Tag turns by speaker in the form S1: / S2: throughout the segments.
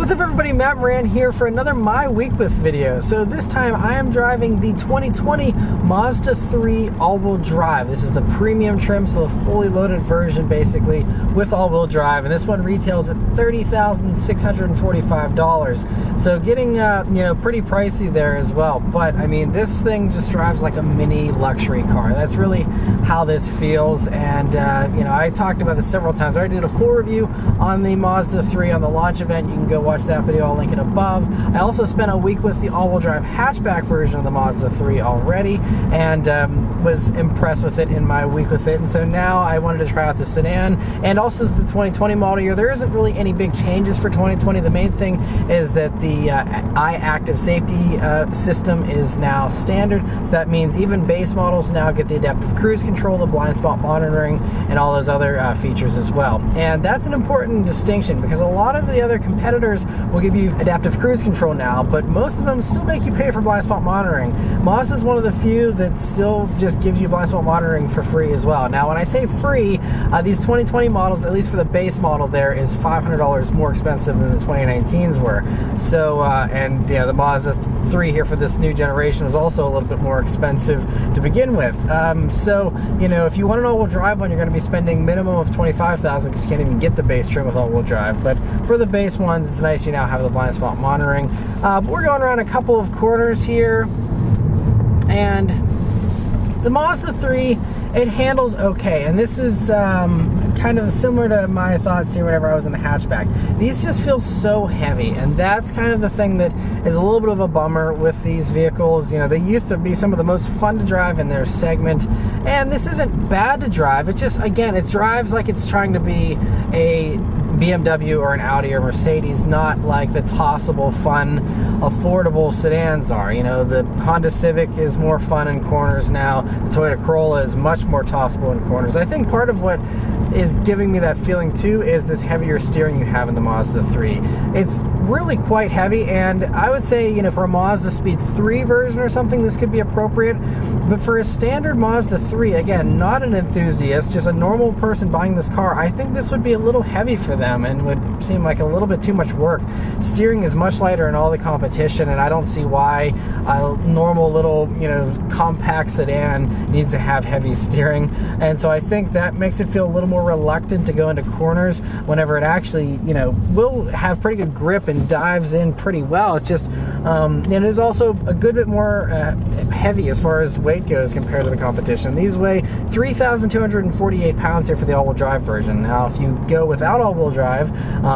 S1: What's up everybody, Matt Maran here for another My Week With video. So this time I am driving the 2020 Mazda 3 all-wheel drive. This is the premium trim, so the fully loaded version basically with all-wheel drive, and this one retails at $30,645. So getting pretty pricey there as well. But I mean, this thing just drives like a mini luxury car. That's really how this feels. And I talked about this several times. I already did a full review on the Mazda 3 on the launch event. You can go watch that video, I'll link it above. I also spent a week with the all-wheel drive hatchback version of the Mazda 3 already, and was impressed with it in my week with it. And so now I wanted to try out the sedan, and also the 2020 model year. There isn't really any big changes for 2020. The main thing is that the active safety system is now standard, so that means even base models now get the adaptive cruise control, the blind spot monitoring, and all those other features as well. And that's an important distinction, because a lot of the other competitors will give you adaptive cruise control now, but most of them still make you pay for blind spot monitoring. Mazda is one of the few that still just gives you blind spot monitoring for free as well. Now when I say free, these 2020 models, at least for the base model there, is $500 more expensive than the 2019s were. So the Mazda 3 here for this new generation was also a little bit more expensive to begin with. So if you want an all-wheel drive one, you're going to be spending minimum of $25,000 because you can't even get the base trim with all-wheel drive. But for the base ones, it's nice you now have the blind spot monitoring. But we're going around a couple of corners here, and the Mazda 3, it handles okay, and this is kind of similar to my thoughts here whenever I was in the hatchback. These just feel so heavy, and that's kind of the thing that is a little bit of a bummer with these vehicles. They used to be some of the most fun to drive in their segment, and this isn't bad to drive. It just, again, it drives like it's trying to be a BMW or an Audi or Mercedes, not like the tossable, fun, affordable sedans are. The Honda Civic is more fun in corners now. The Toyota Corolla is much more tossable in corners. I think part of what is giving me that feeling too is this heavier steering you have in the Mazda 3. It's really quite heavy, and I would say, for a Mazda Speed 3 version or something, this could be appropriate. But for a standard Mazda 3, again, not an enthusiast, just a normal person buying this car, I think this would be a little heavy for them and would seem like a little bit too much work. Steering is much lighter in all the competition, and I don't see why a normal little, compact sedan needs to have heavy steering. And so I think that makes it feel a little more reluctant to go into corners whenever it actually, will have pretty good grip and dives in pretty well. It's just, it is also a good bit more heavy as far as weight goes compared to the competition. These weigh 3,248 pounds here for the all-wheel drive version. Now, if you go without all-wheel drive,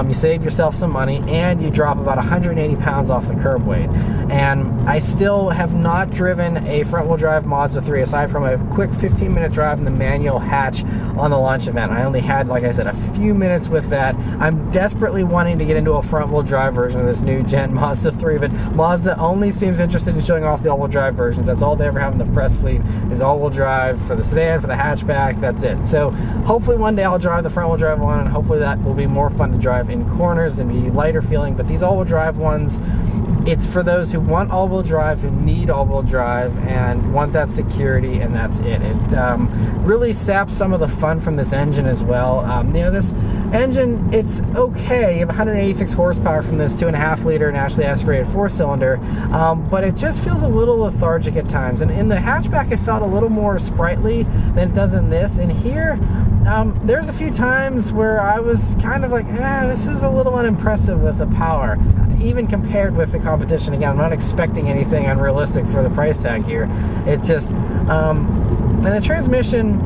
S1: you save yourself some money, and you drop about 180 pounds off the curb weight. And I still have not driven a front-wheel drive Mazda 3 aside from a quick 15-minute drive in the manual hatch on the launch event. I only had, like I said, a few minutes with that. I'm desperately wanting to get into a front-wheel drive version of this new gen Mazda 3, but Mazda only seems interested in showing off the all-wheel drive versions. That's all they ever have in the press fleet, is all-wheel drive for the sedan, for the hatchback. That's it. So hopefully one day I'll drive the front-wheel drive one, and hopefully that will be more fun to drive in corners and be lighter feeling. But these all-wheel drive ones, it's for those who want all-wheel drive, who need all-wheel drive, and want that security, and that's it. It really saps some of the fun from this engine as well. This engine, it's okay. You have 186 horsepower from this 2.5-liter naturally aspirated 4-cylinder, but it just feels a little lethargic at times. And in the hatchback, it felt a little more sprightly than it does in this. And here, there's a few times where I was kind of like, this is a little unimpressive with the power, even compared with the competition. Again, I'm not expecting anything unrealistic for the price tag here. It just, and the transmission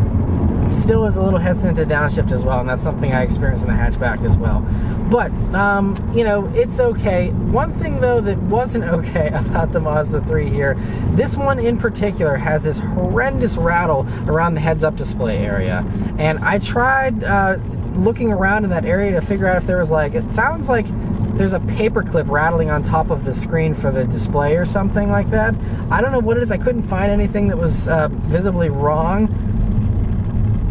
S1: still is a little hesitant to downshift as well, and that's something I experienced in the hatchback as well. But, it's okay. One thing, though, that wasn't okay about the Mazda 3 here, this one in particular has this horrendous rattle around the heads-up display area. And I tried looking around in that area to figure out if there was, it sounds like there's a paper clip rattling on top of the screen for the display or something like that. I don't know what it is. I couldn't find anything that was visibly wrong.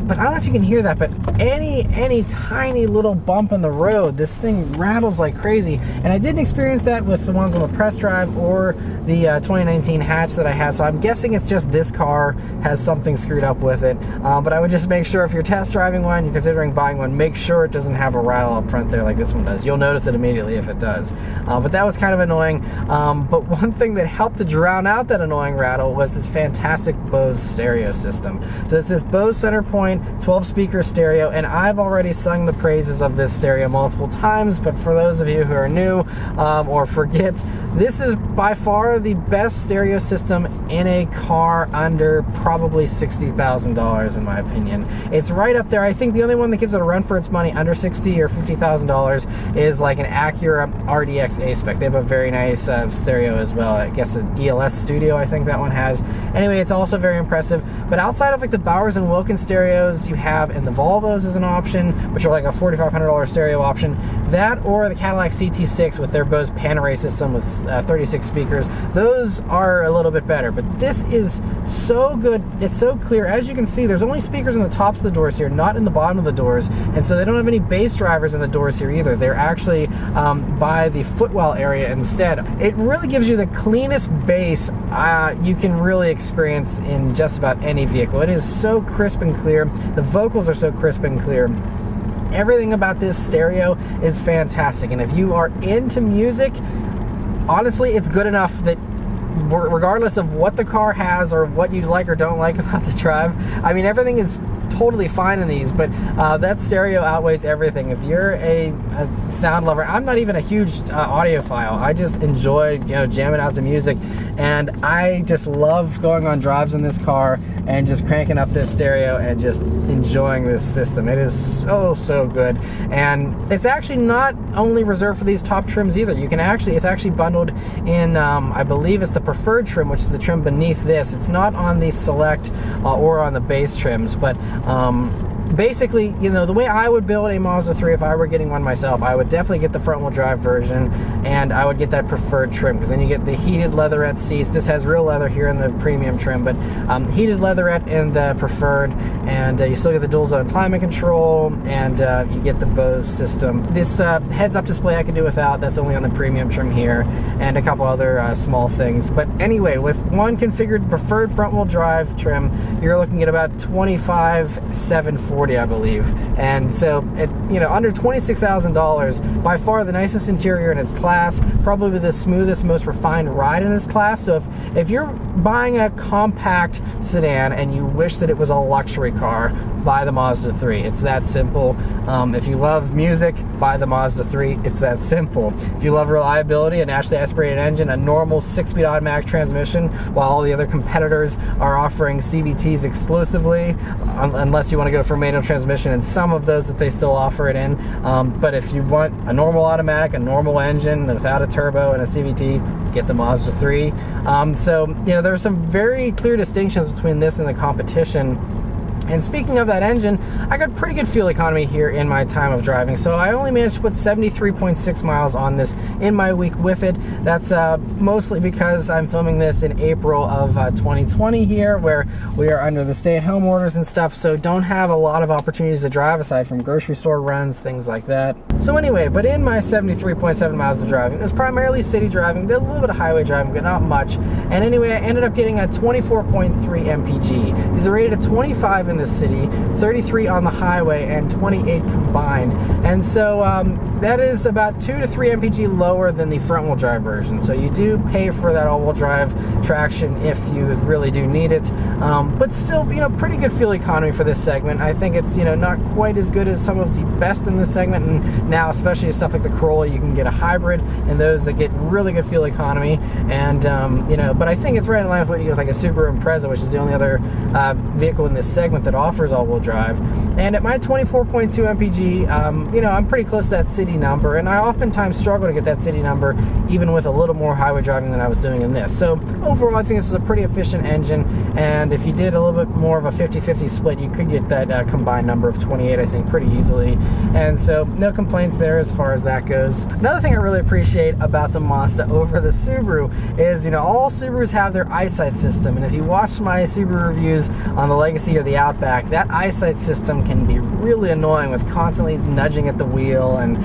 S1: But I don't know if you can hear that, but any tiny little bump in the road, this thing rattles like crazy. And I didn't experience that with the ones on the press drive or the 2019 hatch that I had, so I'm guessing it's just this car has something screwed up with it. But I would just make sure if you're test driving one, you're considering buying one, make sure it doesn't have a rattle up front there like this one does. You'll notice it immediately if it does. But that was kind of annoying. But one thing that helped to drown out that annoying rattle was this fantastic Bose stereo system. So it's this Bose center point 12 speaker stereo, and I've already sung the praises of this stereo multiple times, but for those of you who are new or forget, this is by far the best stereo system in a car under probably $60,000 in my opinion. It's right up there. I think the only one that gives it a run for its money under $60,000 or $50,000 is like an Acura RDX A-Spec. They have a very nice stereo as well. I guess an ELS Studio, I think that one has. Anyway, it's also very impressive. But outside of like the Bowers & Wilkins stereos you have in the Volvos as an option, which are like a $4,500 stereo option, that or the Cadillac CT6 with their Bose Panerai system with 36 speakers, those are a little bit better. But this is so good. It's so clear. As you can see, there's only speakers in the tops of the doors here, not in the bottom of the doors, and so they don't have any bass drivers in the doors here either. They're actually by the footwell area instead. It really gives you the cleanest bass you can really experience in just about any vehicle. It is so crisp and clear. The vocals are so crisp and clear. Everything about this stereo is fantastic, and if you are into music, honestly, it's good enough that regardless of what the car has or what you like or don't like about the drive, I mean, everything is totally fine in these, but that stereo outweighs everything. If you're a sound lover, I'm not even a huge audiophile. I just enjoy, jamming out to music, and I just love going on drives in this car and just cranking up this stereo and just enjoying this system. It is so good, and it's actually not only reserved for these top trims either. You can actually, it's actually bundled in, I believe it's the preferred trim, which is the trim beneath this. It's not on the select or on the base trims, but basically, the way I would build a Mazda 3 if I were getting one myself, I would definitely get the front-wheel drive version, and I would get that preferred trim, because then you get the heated leatherette seats. This has real leather here in the premium trim, but heated leatherette in the preferred, and you still get the dual-zone climate control, and you get the Bose system. This heads-up display I could do without. That's only on the premium trim here, and a couple other small things. But anyway, with one configured preferred front-wheel drive trim, you're looking at about $25,740, I believe. And so at under $26,000, by far the nicest interior in its class, probably the smoothest, most refined ride in this class. So if you're buying a compact sedan and you wish that it was a luxury car, buy the Mazda 3. It's that simple. If you love music, buy the Mazda 3. It's that simple. If you love reliability, a naturally aspirated engine, a normal 6-speed automatic transmission, while all the other competitors are offering CVTs exclusively, unless you want to go for manual transmission, and some of those that they still offer it in. But if you want a normal automatic, a normal engine without a turbo and a CVT, get the Mazda 3. So there's some very clear distinctions between this and the competition. And speaking of that engine, I got pretty good fuel economy here in my time of driving. So I only managed to put 73.6 miles on this in my week with it. That's mostly because I'm filming this in April of 2020 here, where we are under the stay-at-home orders and stuff, so don't have a lot of opportunities to drive aside from grocery store runs, things like that. So anyway, but in my 73.7 miles of driving, it was primarily city driving, did a little bit of highway driving, but not much. And anyway, I ended up getting a 24.3 mpg. These are rated at 25 in the city, 33 on the highway, and 28 combined. And so that is about 2 to 3 mpg lower than the front-wheel drive version. So you do pay for that all-wheel drive traction if you really do need it. But still, pretty good fuel economy for this segment. I think it's, not quite as good as some of the best in this segment. And now, especially stuff like the Corolla, you can get a hybrid, and those that get really good fuel economy. And, but I think it's right in line with what you get with like a Subaru Impreza, which is the only other vehicle in this segment that offers all-wheel drive. And at my 24.2 mpg, I'm pretty close to that city number, and I oftentimes struggle to get that city number even with a little more highway driving than I was doing in this. So overall, I think this is a pretty efficient engine, and if you did a little bit more of a 50-50 split, you could get that combined number of 28, I think, pretty easily. And so no complaints complaints there as far as that goes. Another thing I really appreciate about the Mazda over the Subaru is, all Subarus have their eyesight system, and if you watch my Subaru reviews on the Legacy or the Outback, that eyesight system can be really annoying with constantly nudging at the wheel and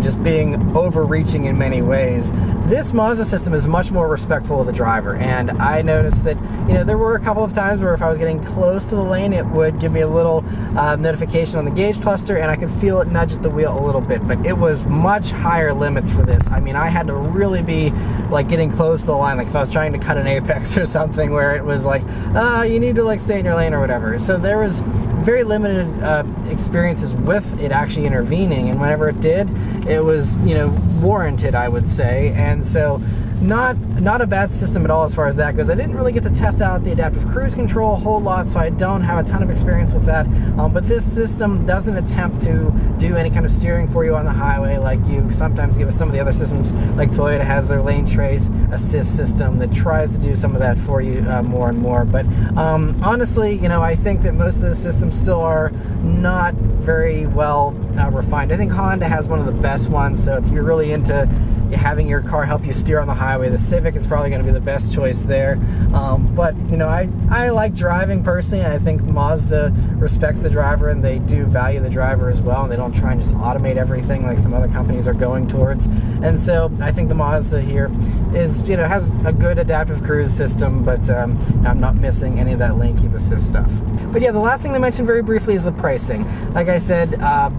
S1: just being overreaching in many ways. This Mazda system is much more respectful of the driver, and I noticed that, there were a couple of times where if I was getting close to the lane, it would give me a little notification on the gauge cluster, and I could feel it nudge at the wheel a little bit, but it was much higher limits for this. I mean, I had to really be like getting close to the line, like if I was trying to cut an apex or something, where it was like, you need to like stay in your lane or whatever. So there was very limited experiences with it actually intervening, and whenever it did, it was warranted, I would say. And so not a bad system at all as far as that goes. I didn't really get to test out the adaptive cruise control a whole lot, so I don't have a ton of experience with that. But this system doesn't attempt to do any kind of steering for you on the highway like you sometimes get with some of the other systems. Like Toyota has their lane trace assist system that tries to do some of that for you more and more. But honestly, I think that most of the systems still are not very well refined. I think Honda has one of the best ones, so if you're really into having your car help you steer on the highway, the Civic is probably going to be the best choice there. But I like driving personally, and I think Mazda respects the driver, and they do value the driver as well, and they don't try and just automate everything like some other companies are going towards. And so I think the Mazda here is has a good adaptive cruise system, but I'm not missing any of that lane keep assist stuff. But yeah, the last thing to mention very briefly is the pricing. Like I said,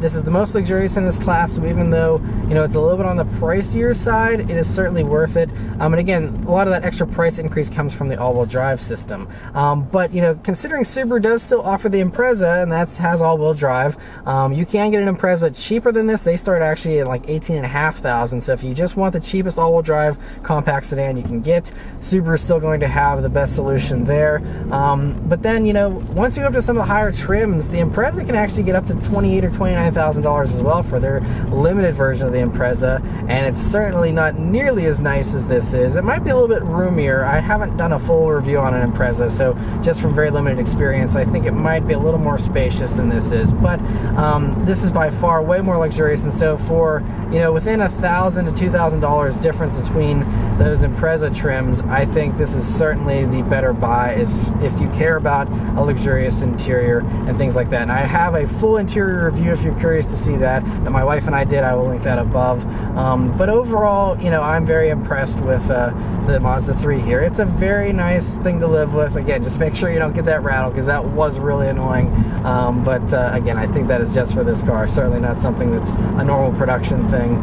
S1: this is the most luxurious in this class, so even though it's a little bit on the pricier side, it is certainly worth it. And again, a lot of that extra price increase comes from the all-wheel drive system. But considering Subaru does still offer the Impreza, and that has all-wheel drive, you can get an Impreza cheaper than this. They start actually at like $18,500. So if you just want the cheapest all-wheel drive compact sedan you can get, Subaru is still going to have the best solution there. But then once you go up to some of the higher trims, the Impreza can actually get up to $28,000 or $29,000 as well for their limited version of the Impreza, and it's certainly not nearly as nice as this is. It might be a little bit roomier. I haven't done a full review on an Impreza, so just from very limited experience, I think it might be a little more spacious than this is. But this is by far way more luxurious, and so for within $1,000 to $2,000 difference between those Impreza trims, I think this is certainly the better buy, is if you care about a luxurious interior and things like that. And I have a full interior review if you're curious to see that my wife and I did. I will link that above. But overall, I'm very impressed with the Mazda 3 here. It's a very nice thing to live with. Again, just make sure you don't get that rattle, because that was really annoying. But again, I think that is just for this car. Certainly not something that's a normal production thing.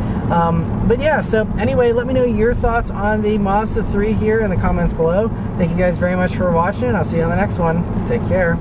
S1: But yeah, so anyway, let me know your thoughts on the Mazda 3 here in the comments below. Thank you guys very much for watching. I'll see you on the next one. Take care.